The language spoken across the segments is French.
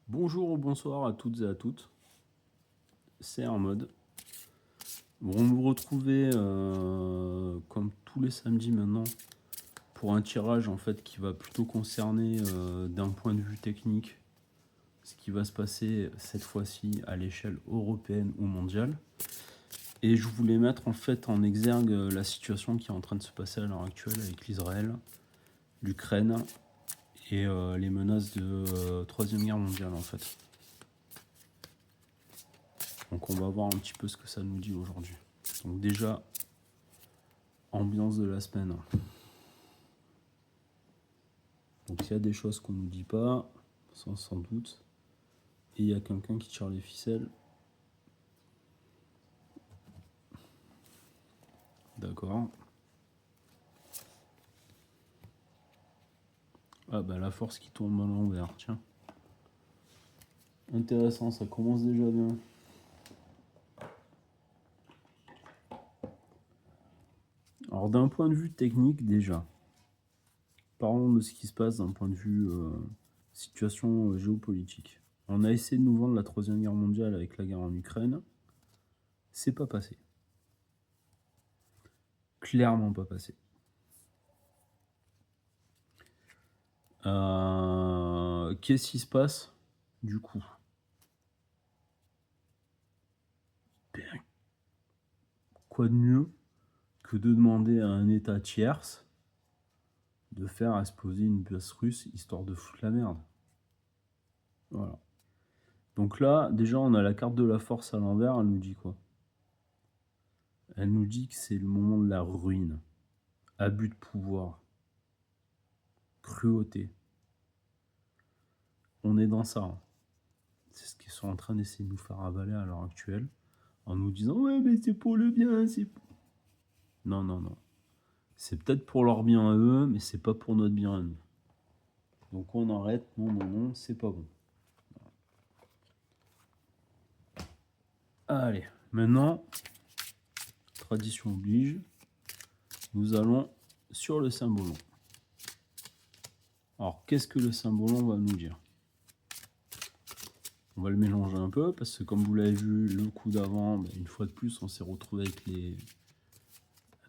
Bonjour ou bonsoir à toutes et à toutes, c'est Hermod. Vous nous retrouvez comme tous les samedis maintenant pour un tirage en fait qui va plutôt concerner d'un point de vue technique ce qui va se passer cette fois-ci à l'échelle européenne ou mondiale. Et je voulais mettre en fait en exergue la situation qui est en train de se passer à l'heure actuelle avec l'Israël, l'Ukraine et les menaces de Troisième Guerre mondiale en fait. Donc on va voir un petit peu ce que ça nous dit aujourd'hui. Donc déjà, ambiance de la semaine. Donc il y a des choses qu'on ne nous dit pas, sans doute. Et il y a quelqu'un qui tire les ficelles. D'accord. Ah bah la force qui tourne à l'envers, tiens. Intéressant, ça commence déjà bien. Alors d'un point de vue technique déjà, parlons de ce qui se passe d'un point de vue situation géopolitique. On a essayé de nous vendre la Troisième Guerre mondiale avec la guerre en Ukraine. C'est pas passé. Clairement pas passé. Qu'est-ce qui se passe du coup? Quoi de mieux que de demander à un État tierce de faire exploser une base russe histoire de foutre la merde. Voilà. Donc là, déjà, on a la carte de la force à l'envers. Elle nous dit quoi? Elle nous dit que c'est le moment de la ruine, abus de pouvoir, cruauté. On est dans ça. Hein. C'est ce qu'ils sont en train d'essayer de nous faire avaler à l'heure actuelle, en nous disant ouais, mais c'est pour le bien. Non, non, non. C'est peut-être pour leur bien à eux, mais c'est pas pour notre bien à nous. Donc on arrête. Non, non, non, c'est pas bon. Allez, maintenant, tradition oblige, nous allons sur le symbolon. Alors, qu'est-ce que le symbolon va nous dire? On va le mélanger un peu, parce que comme vous l'avez vu le coup d'avant, une fois de plus, on s'est retrouvé avec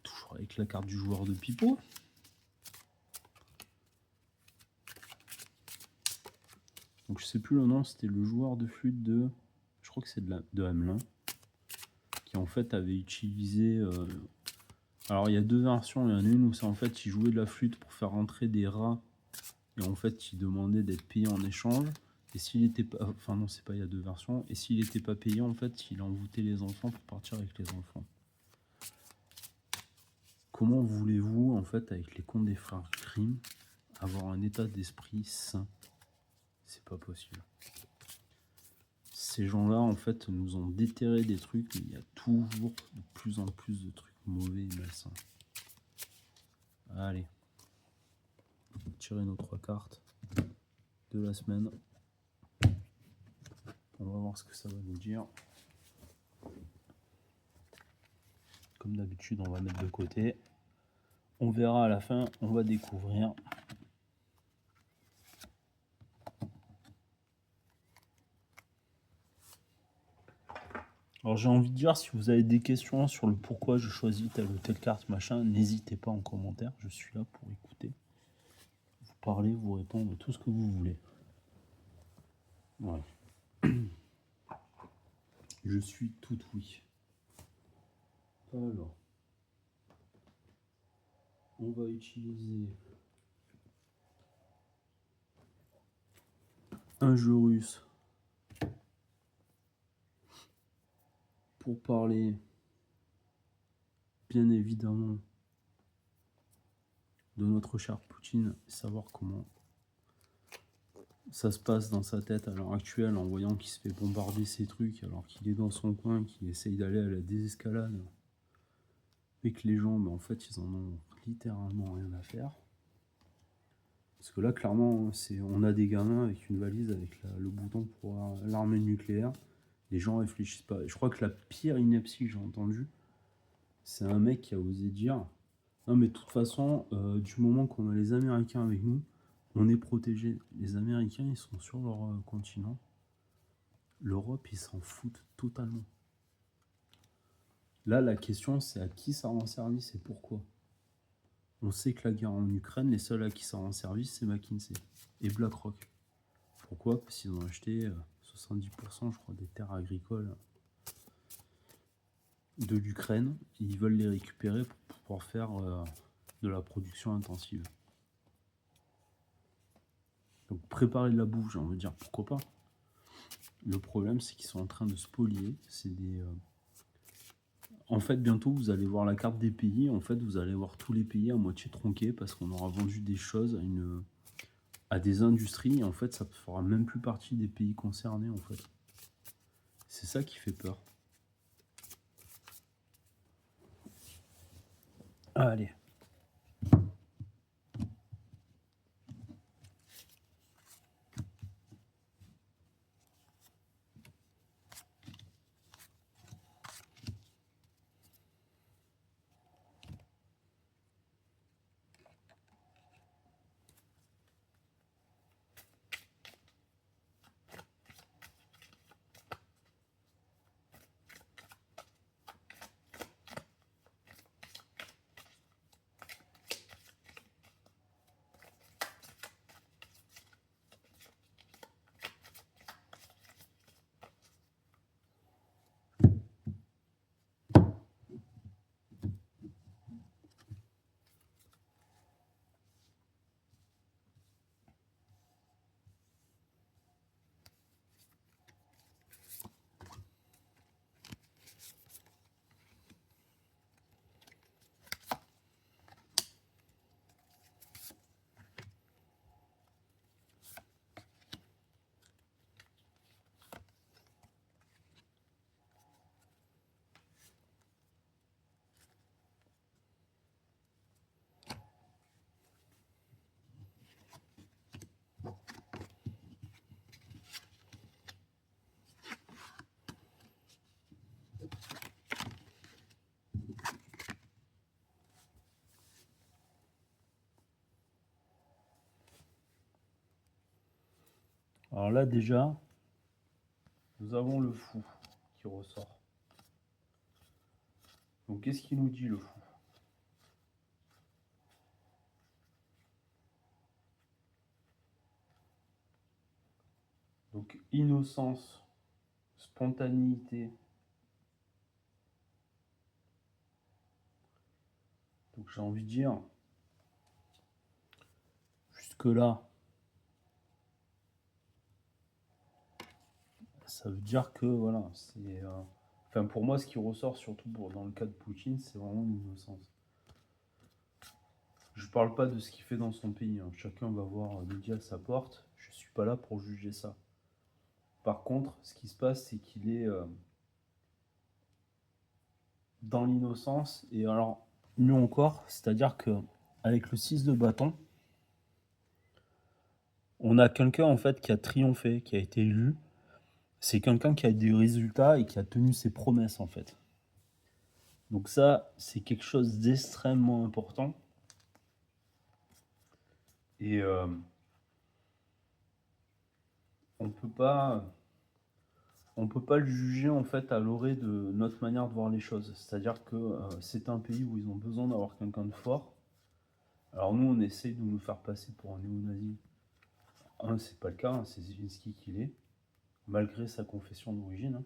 toujours avec la carte du joueur de pipeau. Donc je sais plus le nom, c'était le joueur de flûte de... Je crois que c'est de Hamelin, qui en fait avait utilisé... alors il y a deux versions, il y en a une où c'est en fait il jouait de la flûte pour faire rentrer des rats, et en fait il demandait d'être payé en échange. Et s'il était pas, enfin non, c'est pas, il y a deux versions. Et s'il n'était pas payé, en fait, il envoûtait les enfants pour partir avec les enfants. Comment voulez-vous, en fait, avec les contes des frères Grimm, avoir un état d'esprit sain? C'est pas possible. Ces gens-là, en fait, nous ont déterré des trucs, mais il y a toujours de plus en plus de trucs mauvais et malsains. Allez, on va tirer nos trois cartes de la semaine. On va voir ce que ça va nous dire. Comme d'habitude, on va mettre de côté. On verra à la fin, on va découvrir. Alors j'ai envie de dire, si vous avez des questions sur le pourquoi je choisis telle ou telle carte, machin, n'hésitez pas en commentaire, je suis là pour écouter. Vous parler, vous répondre, tout ce que vous voulez. Voilà. Je suis tout oui. Alors, on va utiliser un jeu russe pour parler, bien évidemment, de notre cher Poutine, savoir comment ça se passe dans sa tête à l'heure actuelle en voyant qu'il se fait bombarder ses trucs alors qu'il est dans son coin, qu'il essaye d'aller à la désescalade et que les gens, en fait, ils en ont littéralement rien à faire. Parce que là, clairement, on a des gamins avec une valise avec le bouton pour l'armée nucléaire. Les gens réfléchissent pas. Je crois que la pire ineptie que j'ai entendue, c'est un mec qui a osé dire non, mais de toute façon, du moment qu'on a les Américains avec nous, on est protégé. Les Américains, ils sont sur leur continent. L'Europe, ils s'en foutent totalement. Là, la question, c'est à qui ça rend service et pourquoi. On sait que la guerre en Ukraine, les seuls à qui ça rend service, c'est McKinsey et BlackRock. Pourquoi? Parce qu'ils ont acheté 70%, je crois, des terres agricoles de l'Ukraine. Ils veulent les récupérer pour pouvoir faire de la production intensive. Donc préparer de la bouffe, j'ai envie de dire pourquoi pas. Le problème, c'est qu'ils sont en train de spolier. C'est des. En fait, bientôt, vous allez voir la carte des pays. En fait, vous allez voir tous les pays à moitié tronqués parce qu'on aura vendu des choses à des industries. Et en fait, ça ne fera même plus partie des pays concernés. En fait, c'est ça qui fait peur. Allez. Alors là, déjà, nous avons le fou qui ressort. Donc, qu'est-ce qu'il nous dit, le fou? Donc, innocence, spontanéité. Donc, j'ai envie de dire, jusque-là, ça veut dire que, voilà, c'est... Enfin, pour moi, ce qui ressort, surtout dans le cas de Poutine, c'est vraiment l'innocence. Je parle pas de ce qu'il fait dans son pays. Hein. Chacun va voir midi à sa porte. Je suis pas là pour juger ça. Par contre, ce qui se passe, c'est qu'il est dans l'innocence. Et alors, mieux encore, c'est-à-dire que avec le 6 de bâton, on a quelqu'un en fait qui a triomphé, qui a été élu. C'est quelqu'un qui a des résultats et qui a tenu ses promesses en fait. Donc ça, c'est quelque chose d'extrêmement important. Et on peut pas le juger en fait à l'orée de notre manière de voir les choses. C'est-à-dire que c'est un pays où ils ont besoin d'avoir quelqu'un de fort. Alors nous, on essaye de nous faire passer pour un néo-nazi. C'est pas le cas, hein, c'est Zelensky qui l'est, malgré sa confession d'origine. Hein.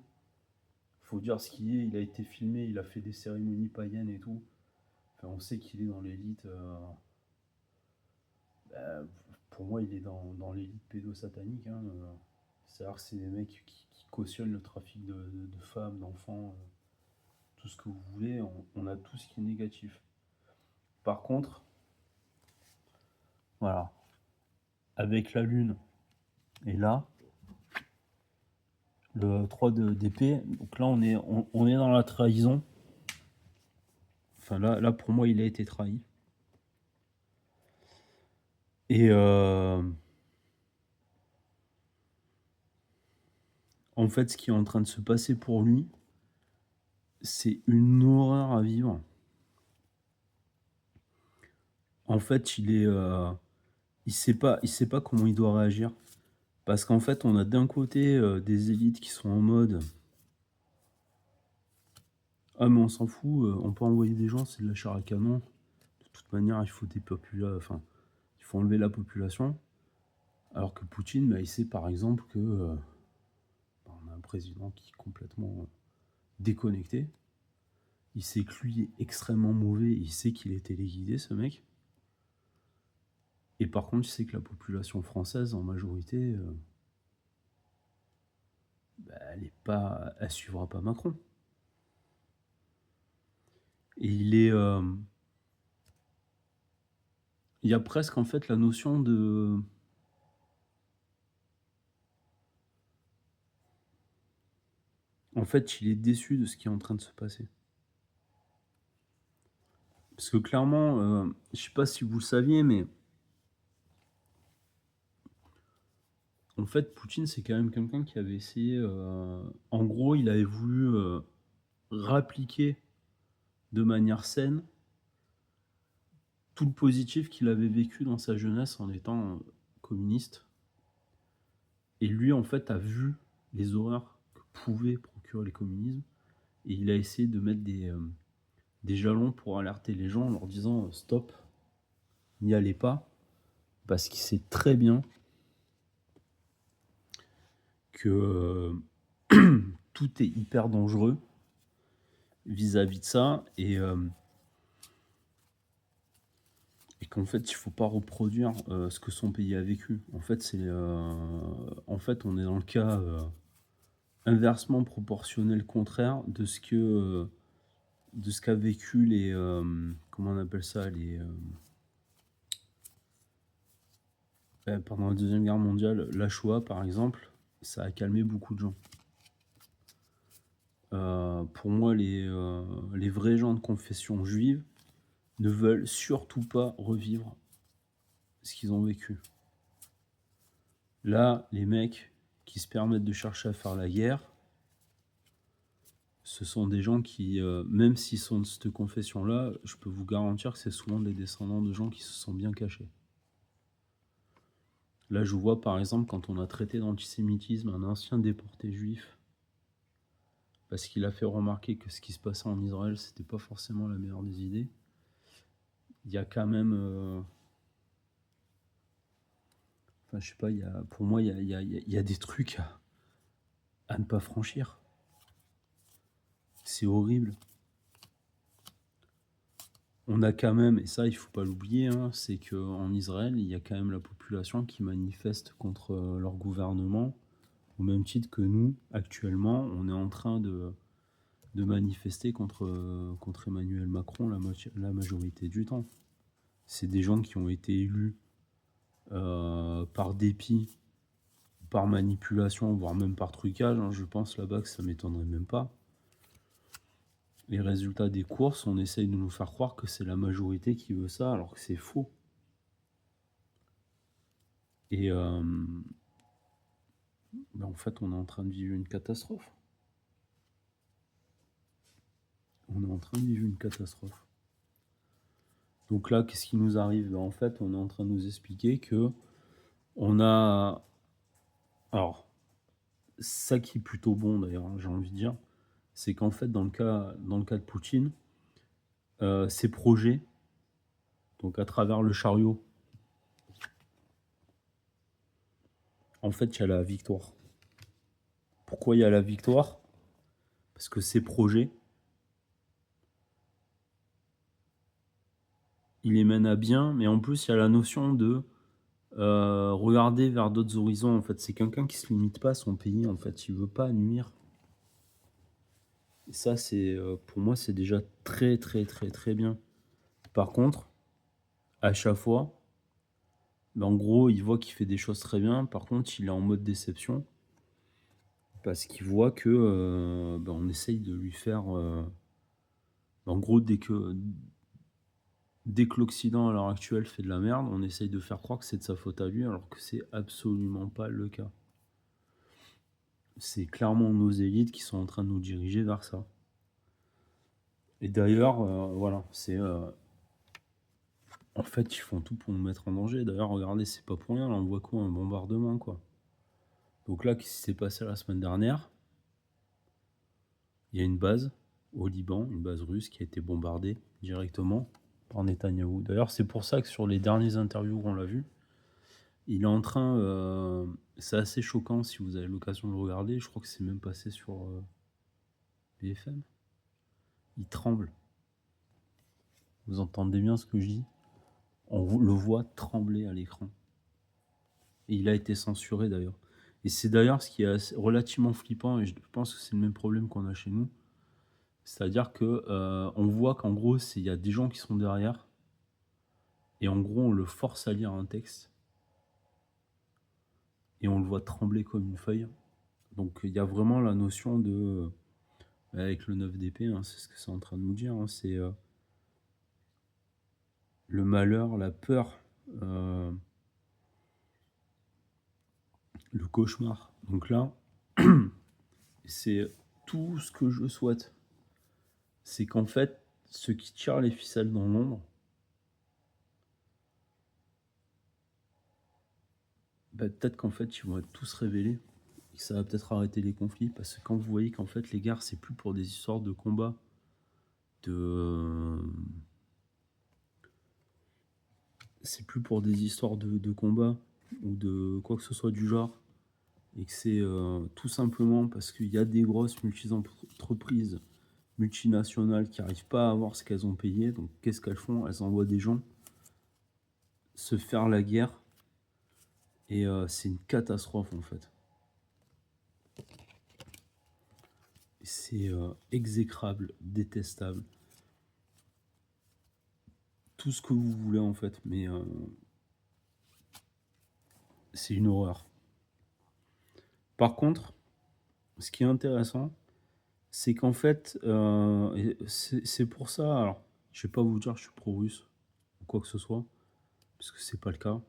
Faut dire ce qu'il est, il a été filmé, il a fait des cérémonies païennes et tout. Enfin, on sait qu'il est dans l'élite. Pour moi, il est dans l'élite pédosatanique. Hein. C'est-à-dire que c'est des mecs qui cautionnent le trafic de femmes, d'enfants, tout ce que vous voulez. On a tout ce qui est négatif. Par contre, voilà, avec la lune et là, le 3 d'épée, donc là on est dans la trahison. Enfin là pour moi il a été trahi. Et en fait ce qui est en train de se passer pour lui, c'est une horreur à vivre. En fait il est il sait pas comment il doit réagir. Parce qu'en fait, on a d'un côté des élites qui sont en mode ah, mais on s'en fout, on peut envoyer des gens, c'est de la chair à canon. De toute manière, il faut enfin, il faut enlever la population. Alors que Poutine, bah, il sait par exemple que on a un président qui est complètement déconnecté. Il sait que lui est extrêmement mauvais, il sait qu'il est téléguidé, ce mec. Et par contre, il sait que la population française, en majorité, bah, elle suivra pas Macron. Et il y a presque en fait la notion de... En fait, il est déçu de ce qui est en train de se passer. Parce que clairement, je sais pas si vous le saviez, mais en fait, Poutine, c'est quand même quelqu'un qui avait essayé... en gros, il avait voulu réappliquer de manière saine tout le positif qu'il avait vécu dans sa jeunesse en étant communiste. Et lui, en fait, a vu les horreurs que pouvait procurer les communismes. Et il a essayé de mettre des jalons pour alerter les gens en leur disant stop, n'y allez pas. Parce qu'il sait très bien que tout est hyper dangereux vis-à-vis de ça. Et qu'en fait, il ne faut pas reproduire ce que son pays a vécu. En fait, on est dans le cas inversement proportionnel contraire de ce qu'a vécu les comment on appelle ça pendant la Deuxième Guerre mondiale, la Shoah par exemple, ça a calmé beaucoup de gens. Pour moi, les vrais gens de confession juive ne veulent surtout pas revivre ce qu'ils ont vécu. Là, les mecs qui se permettent de chercher à faire la guerre, ce sont des gens qui, même s'ils sont de cette confession-là, je peux vous garantir que c'est souvent des descendants de gens qui se sont bien cachés. Là, je vois par exemple quand on a traité d'antisémitisme un ancien déporté juif, parce qu'il a fait remarquer que ce qui se passait en Israël, c'était pas forcément la meilleure des idées. Il y a quand même, enfin, je sais pas, pour moi, il y a des trucs à ne pas franchir. C'est horrible. On a quand même, et ça il faut pas l'oublier, hein, c'est qu'en Israël, il y a quand même la population qui manifeste contre leur gouvernement, au même titre que nous, actuellement, on est en train de manifester contre Emmanuel Macron la majorité du temps. C'est des gens qui ont été élus par dépit, par manipulation, voire même par trucage. Hein, je pense là-bas que ça m'étonnerait même pas. Les résultats des courses, on essaye de nous faire croire que c'est la majorité qui veut ça, alors que c'est faux. Et en fait, on est en train de vivre une catastrophe. On est en train de vivre une catastrophe. Donc là, qu'est-ce qui nous arrive? En fait, on est en train de nous expliquer que on a... Alors, ça qui est plutôt bon d'ailleurs, hein, j'ai envie de dire, c'est qu'en fait, dans le cas de Poutine, ses projets, donc à travers le chariot, en fait, il y a la victoire. Pourquoi il y a la victoire? Parce que ces projets, il les mène à bien, mais en plus, il y a la notion de regarder vers d'autres horizons. En fait, c'est quelqu'un qui se limite pas à son pays. En fait, il veut pas nuire. Et ça, c'est pour moi, c'est déjà très, très, très, très bien. Par contre, à chaque fois, ben, en gros, il voit qu'il fait des choses très bien. Par contre, il est en mode déception parce qu'il voit que ben, on essaye de lui faire. En gros, dès que l'Occident à l'heure actuelle fait de la merde, on essaye de faire croire que c'est de sa faute à lui, alors que c'est absolument pas le cas. C'est clairement nos élites qui sont en train de nous diriger vers ça. Et d'ailleurs, voilà, c'est En fait, ils font tout pour nous mettre en danger. D'ailleurs, regardez, c'est pas pour rien, là, on voit quoi? Un bombardement, quoi. Donc là, qu'est-ce qui s'est passé la semaine dernière? Il y a une base au Liban, une base russe qui a été bombardée directement par Netanyahou. D'ailleurs, c'est pour ça que sur les dernières interviews qu'on l'a vu, il est en train... c'est assez choquant si vous avez l'occasion de le regarder. Je crois que c'est même passé sur BFM. Il tremble. Vous entendez bien ce que je dis? On le voit trembler à l'écran. Et il a été censuré d'ailleurs. Et c'est d'ailleurs ce qui est relativement flippant, et je pense que c'est le même problème qu'on a chez nous. C'est-à-dire que on voit qu'en gros, il y a des gens qui sont derrière, et en gros, on le force à lire un texte, et on le voit trembler comme une feuille. Donc il y a vraiment la notion de... avec le 9 d'épée, hein, c'est ce que c'est en train de nous dire, hein, c'est le malheur, la peur, le cauchemar. Donc là, c'est tout ce que je souhaite. C'est qu'en fait, ceux qui tirent les ficelles dans l'ombre, bah, peut-être qu'en fait, ils vont être tous révélés. Et que ça va peut-être arrêter les conflits. Parce que quand vous voyez qu'en fait, les guerres, c'est plus pour des histoires de combat, c'est plus pour des histoires de combat ou de quoi que ce soit du genre. Et que c'est tout simplement parce qu'il y a des grosses entreprises multinationales qui n'arrivent pas à avoir ce qu'elles ont payé. Donc qu'est-ce qu'elles font? Elles envoient des gens se faire la guerre. Et c'est une catastrophe en fait. C'est exécrable, détestable. Tout ce que vous voulez en fait, mais c'est une horreur. Par contre, ce qui est intéressant, c'est qu'en fait, c'est pour ça, alors, je vais pas vous dire que je suis pro-russe, ou quoi que ce soit, parce que c'est pas le cas.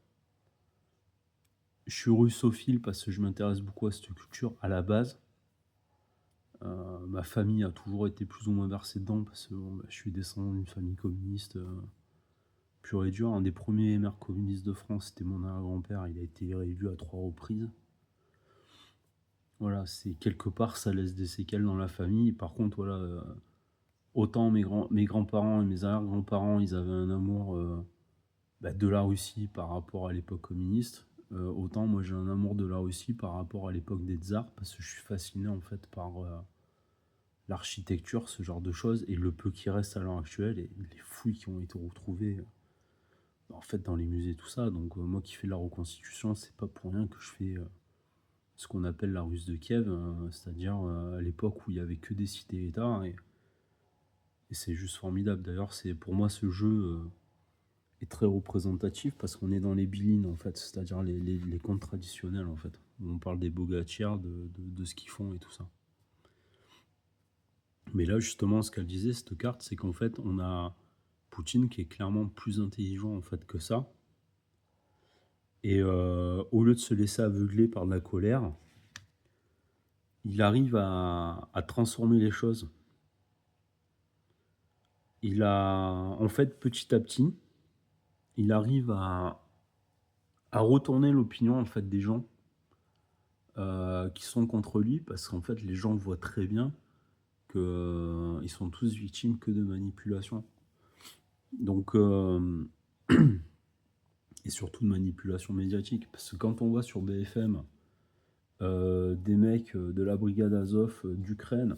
Je suis russophile parce que je m'intéresse beaucoup à cette culture à la base. Ma famille a toujours été plus ou moins versée dedans, parce que bon, je suis descendant d'une famille communiste pur et dur. Un des premiers maires communistes de France, c'était mon arrière-grand-père, il a été réélu à 3 reprises. Voilà, c'est quelque part, ça laisse des séquelles dans la famille. Par contre, voilà, autant mes grands-parents et mes arrière-grands-parents, ils avaient un amour de la Russie par rapport à l'époque communiste. Autant moi j'ai un amour de la Russie par rapport à l'époque des tsars, parce que je suis fasciné en fait par l'architecture, ce genre de choses, et le peu qui reste à l'heure actuelle, et les fouilles qui ont été retrouvées en fait dans les musées, tout ça. Donc moi qui fais de la reconstitution, c'est pas pour rien que je fais ce qu'on appelle la Russe de Kiev, c'est-à-dire à l'époque où il y avait que des cités-États, et c'est juste formidable. D'ailleurs, c'est pour moi ce jeu est très représentatif parce qu'on est dans les bilines en fait, c'est-à-dire les contes traditionnels en fait, où on parle des bogatières, de ce qu'ils font et tout ça. Mais là justement, ce qu'elle disait cette carte, c'est qu'en fait on a Poutine qui est clairement plus intelligent en fait que ça, et au lieu de se laisser aveugler par de la colère, il arrive à transformer les choses. Il a, en fait, petit à petit, il arrive à retourner l'opinion en fait des gens qui sont contre lui, parce qu'en fait, les gens voient très bien que ils sont tous victimes que de manipulation. Donc, et surtout de manipulation médiatique, parce que quand on voit sur BFM des mecs de la brigade Azov d'Ukraine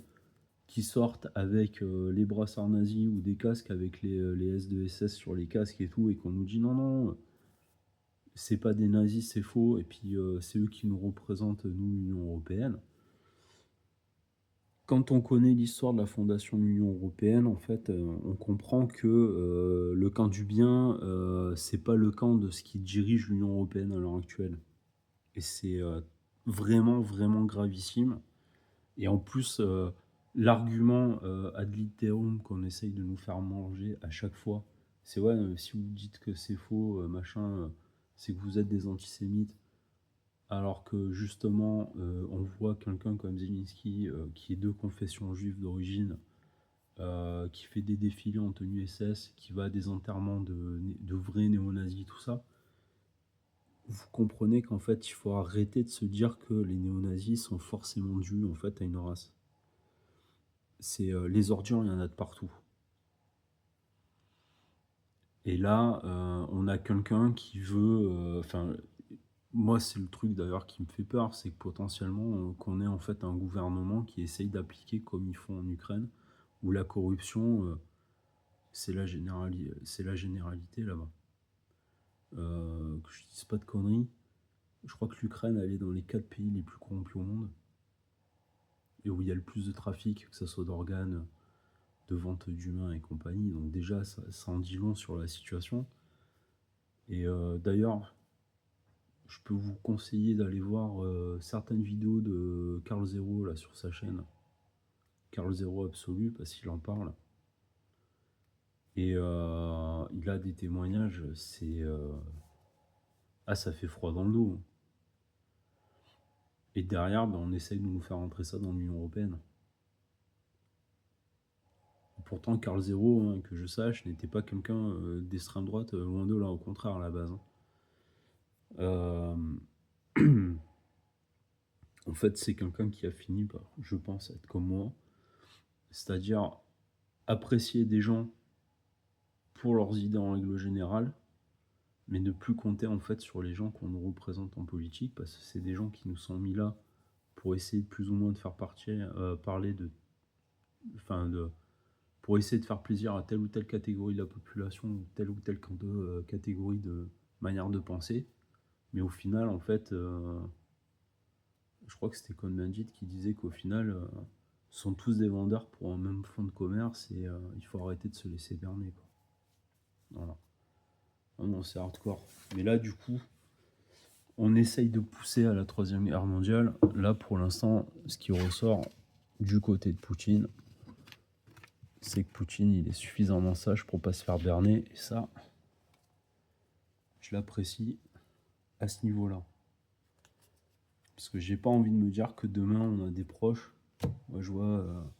qui sortent avec les brassards nazis ou des casques avec les S2SS sur les casques et tout, et qu'on nous dit non, non, c'est pas des nazis, c'est faux, et puis c'est eux qui nous représentent, nous, l'Union Européenne. Quand on connaît l'histoire de la fondation de l'Union Européenne, en fait, on comprend que le camp du bien, c'est pas le camp de ce qui dirige l'Union Européenne à l'heure actuelle. Et c'est vraiment, vraiment gravissime. Et en plus, l'argument ad litterum qu'on essaye de nous faire manger à chaque fois, c'est ouais, si vous dites que c'est faux, machin, c'est que vous êtes des antisémites. Alors que justement, on voit quelqu'un comme Zelensky, qui est de confession juive d'origine, qui fait des défilés en tenue SS, qui va à des enterrements de vrais néo-nazis, tout ça, vous comprenez qu'en fait, il faut arrêter de se dire que les néo-nazis sont forcément dus en fait à une race. C'est les ordures, il y en a de partout. Et là, on a quelqu'un qui veut, moi, c'est le truc d'ailleurs qui me fait peur, c'est que potentiellement qu'on ait en fait un gouvernement qui essaye d'appliquer comme ils font en Ukraine, où la corruption, c'est la généralité là-bas. Que je dise pas de conneries, je crois que l'Ukraine, elle est dans les 4 pays les plus corrompus au monde, et où il y a le plus de trafic, que ce soit d'organes, de vente d'humains et compagnie. Donc déjà, ça en dit long sur la situation. Et d'ailleurs, je peux vous conseiller d'aller voir certaines vidéos de Karl Zero là, sur sa chaîne. Karl Zero Absolu, parce qu'il en parle. Et il a des témoignages, ça fait froid dans le dos. Et derrière, on essaye de nous faire entrer ça dans l'Union Européenne. Pourtant, Karl Zero, hein, que je sache, n'était pas quelqu'un d'extrême droite, loin de là, au contraire, à la base. En fait, c'est quelqu'un qui a fini par, je pense, être comme moi. C'est-à-dire apprécier des gens pour leurs idées en règle générale, mais ne plus compter en fait sur les gens qu'on nous représente en politique, parce que c'est des gens qui nous sont mis là pour essayer de plus ou moins de faire parler pour essayer de faire plaisir à telle ou telle catégorie de la population, ou telle catégorie de manière de penser. Mais au final, en fait, je crois que c'était Cohn-Bendit qui disait qu'au final, sont tous des vendeurs pour un même fonds de commerce, et il faut arrêter de se laisser berner, quoi. Voilà. Non, c'est hardcore. Mais là, du coup, on essaye de pousser à la Troisième Guerre mondiale. Là, pour l'instant, ce qui ressort du côté de Poutine, c'est que Poutine, il est suffisamment sage pour pas se faire berner. Et ça, je l'apprécie à ce niveau-là. Parce que j'ai pas envie de me dire que demain, on a des proches. Moi, je vois,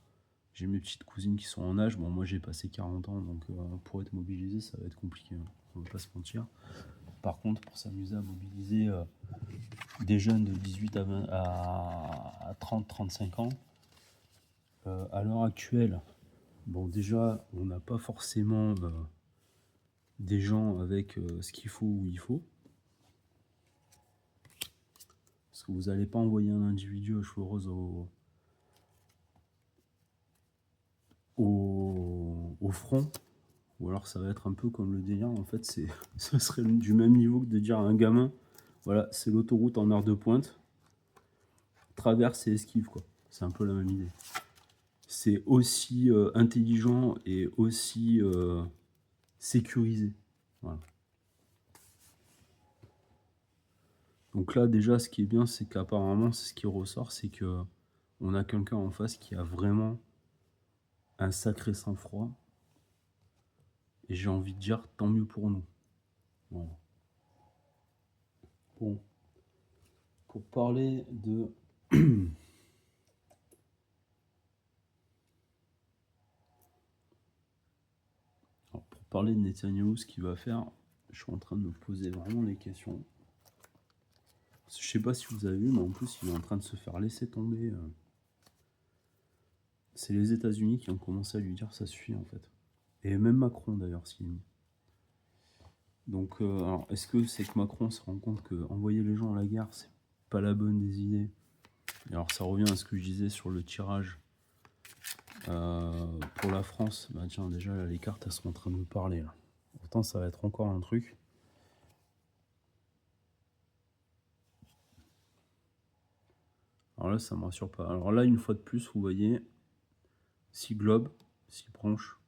j'ai mes petites cousines qui sont en âge. Bon, moi, j'ai passé 40 ans, donc pour être mobilisé, ça va être compliqué, hein. On va pas se mentir. Par contre, pour s'amuser à mobiliser des jeunes de 18 à 30-35 ans, à l'heure actuelle, bon, déjà, on n'a pas forcément des gens avec ce qu'il faut où il faut. Parce que vous n'allez pas envoyer un individu aux cheveux roses au front. Ou alors ça va être un peu comme le délire, en fait, ce serait du même niveau que de dire à un gamin, voilà, c'est l'autoroute en heure de pointe, traverse et esquive, quoi. C'est un peu la même idée. C'est aussi intelligent et aussi sécurisé. Voilà. Donc là, déjà, ce qui est bien, c'est qu'apparemment, c'est ce qui ressort, c'est que on a quelqu'un en face qui a vraiment un sacré sang-froid. Et j'ai envie de dire, tant mieux pour nous. Voilà. Bon, pour parler de... Alors, pour parler de Netanyahou, ce qu'il va faire, je suis en train de me poser vraiment les questions. Je sais pas si vous avez vu, mais en plus, il est en train de se faire laisser tomber. C'est les États-Unis qui ont commencé à lui dire ça suffit, en fait. Et même Macron, d'ailleurs, s'il est mis. Donc, alors, est-ce que c'est que Macron se rend compte que envoyer les gens à la guerre, c'est pas la bonne des idées? Et alors, ça revient à ce que je disais sur le tirage pour la France. Bah tiens, déjà, là, les cartes, elles sont en train de me parler, là. Pourtant, ça va être encore un truc. Alors là, ça me rassure pas. Alors là, une fois de plus, vous voyez, 6 globes, 6 branches.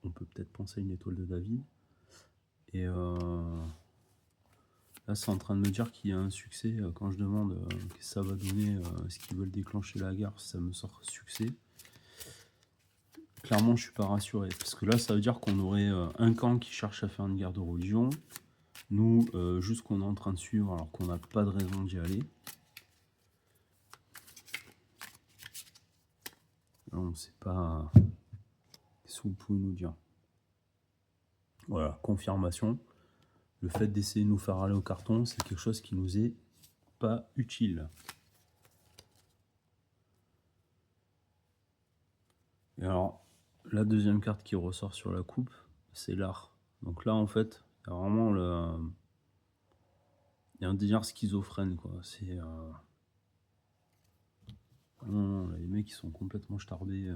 On peut peut-être penser à une étoile de David. Et là, c'est en train de me dire qu'il y a un succès. Quand je demande ce que ça va donner, est-ce qu'ils veulent déclencher la guerre, ça me sort succès. Clairement, je suis pas rassuré. Parce que là, ça veut dire qu'on aurait un camp qui cherche à faire une guerre de religion. Nous, juste qu'on est en train de suivre alors qu'on n'a pas de raison d'y aller. Là, on ne sait pas ce que vous pouvez nous dire. Voilà, confirmation. Le fait d'essayer de nous faire aller au carton, c'est quelque chose qui nous est pas utile. Et alors, la deuxième carte qui ressort sur la coupe, c'est l'art. Donc là, en fait, il y a vraiment il y a un délire schizophrène, quoi. C'est... Non, là, les mecs, ils sont complètement starbés.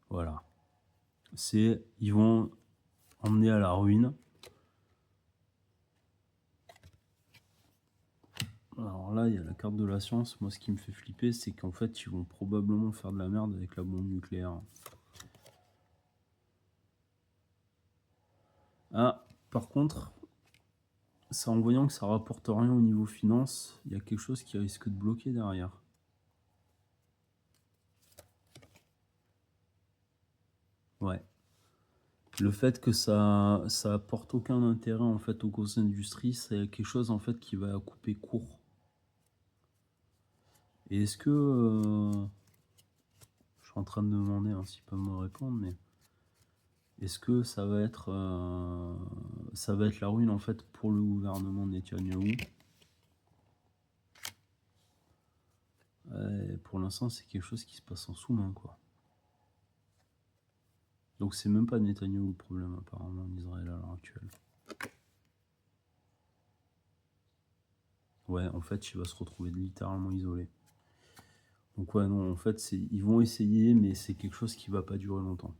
Voilà. C'est... Ils vont emmener à la ruine. Alors là, il y a la carte de la science. Moi, ce qui me fait flipper, c'est qu'en fait, ils vont probablement faire de la merde avec la bombe nucléaire. Ah, par contre, c'est en voyant que ça rapporte rien au niveau finance, il y a quelque chose qui risque de bloquer derrière. Ouais. Le fait que ça apporte aucun intérêt en fait aux grosses industries, c'est quelque chose en fait qui va couper court. Et est-ce que je suis en train de me demander s'ils peuvent me répondre, mais est-ce que ça va être la ruine en fait pour le gouvernement de Netanyahou? Pour l'instant, c'est quelque chose qui se passe en sous-main, quoi. Donc c'est même pas Netanyahou le problème apparemment en Israël à l'heure actuelle. Ouais, en fait, il va se retrouver littéralement isolé. Donc ouais, non, en fait, ils vont essayer, mais c'est quelque chose qui va pas durer longtemps.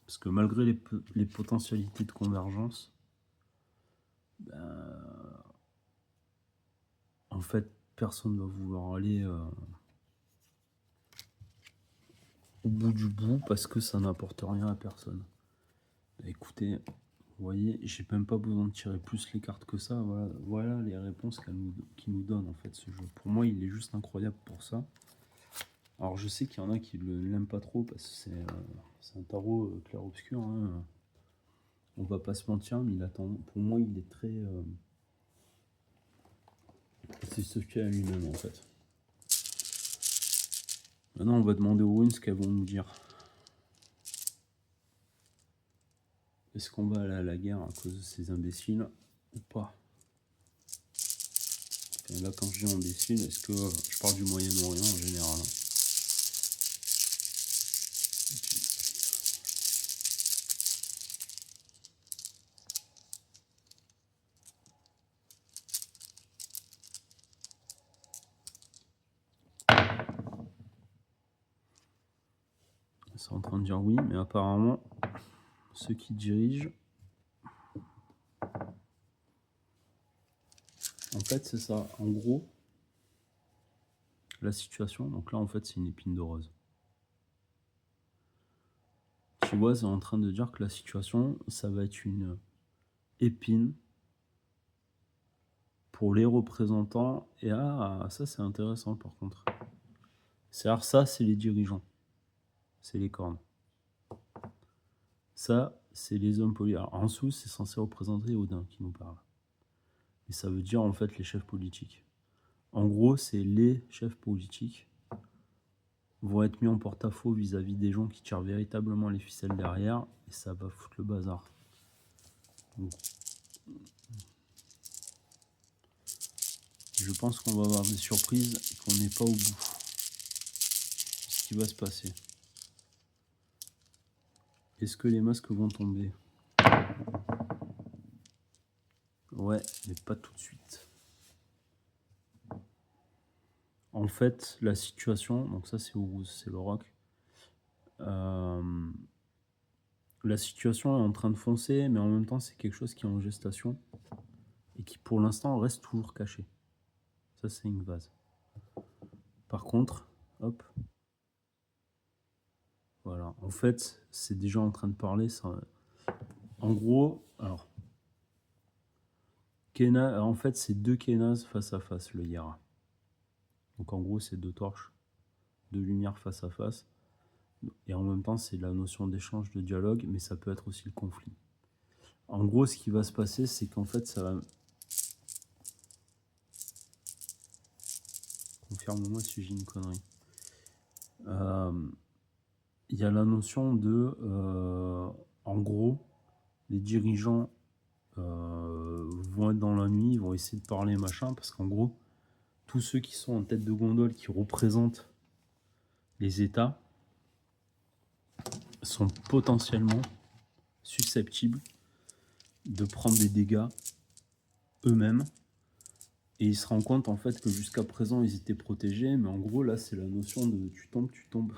Parce que malgré les potentialités de convergence, en fait, personne ne va vouloir aller au bout du bout parce que ça n'apporte rien à personne. Bah, écoutez, vous voyez, j'ai même pas besoin de tirer plus les cartes que ça. Voilà les réponses qu'il nous donne en fait ce jeu. Pour moi, il est juste incroyable pour ça. Alors je sais qu'il y en a qui ne l'aiment pas trop parce que c'est un tarot clair-obscur. Hein. On va pas se mentir, mais pour moi, il est très... c'est ce qu'il y a lui-même en fait. Maintenant, on va demander aux runes ce qu'elles vont nous dire. Est-ce qu'on va aller à la guerre à cause de ces imbéciles ou pas? Et là, quand je dis imbéciles, est-ce que je parle du Moyen-Orient en général? C'est en train de dire oui, mais apparemment, ceux qui dirigent, en fait, c'est ça. En gros, la situation, donc là, en fait, c'est une épine de rose. Tu vois, c'est en train de dire que la situation, ça va être une épine pour les représentants. Et ça, c'est intéressant, par contre. C'est-à-dire, ça, c'est les dirigeants. C'est les cornes. Ça, c'est les hommes politiques. Alors, en dessous, c'est censé représenter Odin qui nous parle. Et ça veut dire, en fait, les chefs politiques. En gros, c'est les chefs politiques vont être mis en porte-à-faux vis-à-vis des gens qui tirent véritablement les ficelles derrière, et ça va foutre le bazar. Donc, je pense qu'on va avoir des surprises et qu'on n'est pas au bout de ce qui va se passer. Est-ce que les masques vont tomber? Ouais, mais pas tout de suite. En fait, la situation, donc ça c'est au rouge, c'est le rock. La situation est en train de foncer, mais en même temps c'est quelque chose qui est en gestation et qui pour l'instant reste toujours caché. Ça c'est une vase. Par contre, hop, voilà. En fait, c'est déjà en train de parler. Ça... En gros, alors, en fait, c'est deux Kenaz face à face, le Yara. Donc en gros, c'est deux torches, deux lumières face à face. Et en même temps, c'est la notion d'échange, de dialogue, mais ça peut être aussi le conflit. En gros, ce qui va se passer, c'est qu'en fait, ça va... confirme-moi si j'ai une connerie. Il y a la notion de, en gros, les dirigeants vont être dans la nuit, ils vont essayer de parler machin, parce qu'en gros, tous ceux qui sont en tête de gondole, qui représentent les États, sont potentiellement susceptibles de prendre des dégâts eux-mêmes. Et ils se rendent compte en fait que jusqu'à présent ils étaient protégés, mais en gros là c'est la notion de tu tombes, tu tombes.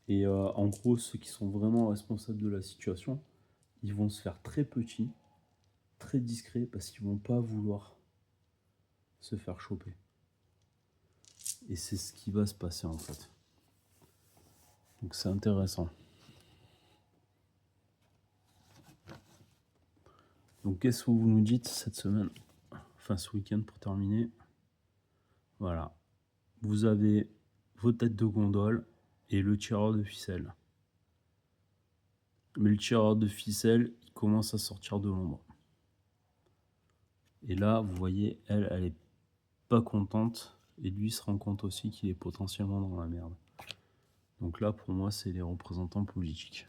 Et en gros ceux qui sont vraiment responsables de la situation, ils vont se faire très petits, très discrets, parce qu'ils vont pas vouloir se faire choper. Et c'est ce qui va se passer en fait. Donc c'est intéressant. Donc qu'est-ce que vous nous dites cette semaine, enfin ce week-end pour terminer? Voilà. Vous avez vos têtes de gondole et le tireur de ficelle. Mais le tireur de ficelle, il commence à sortir de l'ombre. Et là, vous voyez, elle est pas contente. Et lui se rend compte aussi qu'il est potentiellement dans la merde. Donc là, pour moi, c'est les représentants politiques.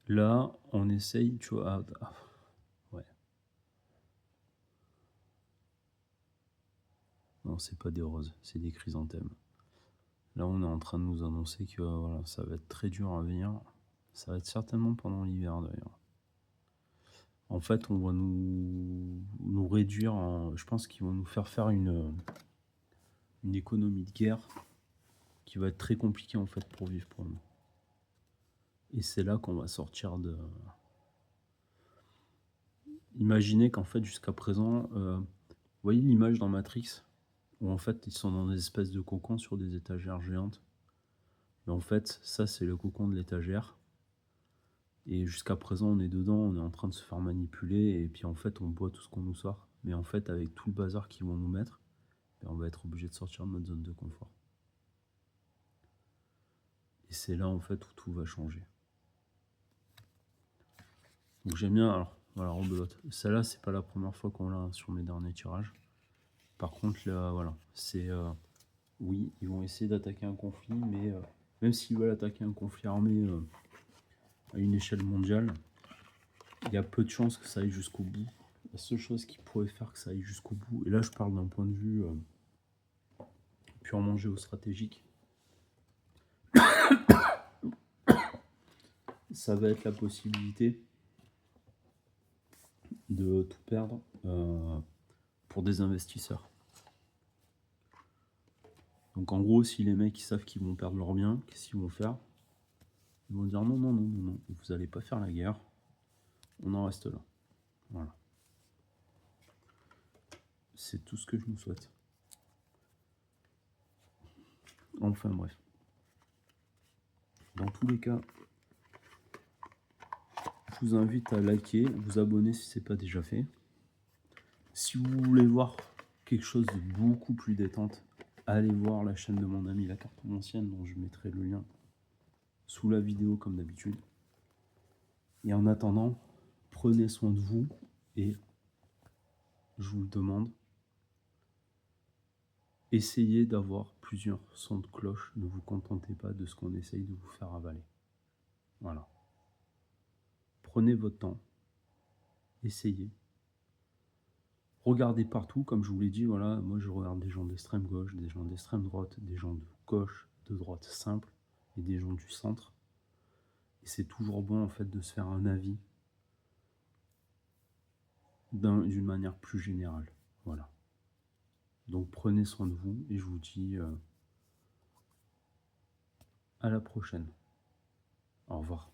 Là, on essaye, tu vois... ouais. Non, c'est pas des roses, c'est des chrysanthèmes. Là, on est en train de nous annoncer que voilà, ça va être très dur à venir. Ça va être certainement pendant l'hiver, d'ailleurs. En fait, on va nous réduire, je pense qu'ils vont nous faire une économie de guerre qui va être très compliquée en fait pour vivre pour nous. Et c'est là qu'on va sortir de... Imaginez qu'en fait jusqu'à présent, vous voyez l'image dans Matrix, où en fait ils sont dans des espèces de cocons sur des étagères géantes. Mais en fait, ça c'est le cocon de l'étagère. Et jusqu'à présent, on est dedans, on est en train de se faire manipuler, et puis en fait, on boit tout ce qu'on nous sort. Mais en fait, avec tout le bazar qu'ils vont nous mettre, on va être obligé de sortir de notre zone de confort. Et c'est là, en fait, où tout va changer. Donc j'aime bien, alors, voilà, rebelote. Celle-là, c'est pas la première fois qu'on l'a sur mes derniers tirages. Par contre, là, voilà, c'est... oui, ils vont essayer d'attaquer un conflit, mais même s'ils veulent attaquer un conflit armé à une échelle mondiale, il y a peu de chances que ça aille jusqu'au bout. La seule chose qui pourrait faire que ça aille jusqu'au bout, et là je parle d'un point de vue purement géostratégique, ça va être la possibilité de tout perdre pour des investisseurs. Donc en gros, si les mecs ils savent qu'ils vont perdre leurs biens, qu'est-ce qu'ils vont faire? Ils vont dire non, vous allez pas faire la guerre, on en reste là. Voilà. C'est tout ce que je nous souhaite. Enfin bref. Dans tous les cas, je vous invite à liker, vous abonner si ce n'est pas déjà fait. Si vous voulez voir quelque chose de beaucoup plus détente, allez voir la chaîne de mon ami La Carte Ancienne, dont je mettrai le lien sous la vidéo comme d'habitude. Et en attendant, prenez soin de vous et je vous le demande, essayez d'avoir plusieurs sons de cloche, ne vous contentez pas de ce qu'on essaye de vous faire avaler. Voilà. Prenez votre temps, essayez. Regardez partout, comme je vous l'ai dit, voilà, moi je regarde des gens d'extrême gauche, des gens d'extrême droite, des gens de gauche, de droite simple, et des gens du centre. Et c'est toujours bon en fait de se faire un avis d'une manière plus générale. Voilà. Donc prenez soin de vous et je vous dis à la prochaine. Au revoir.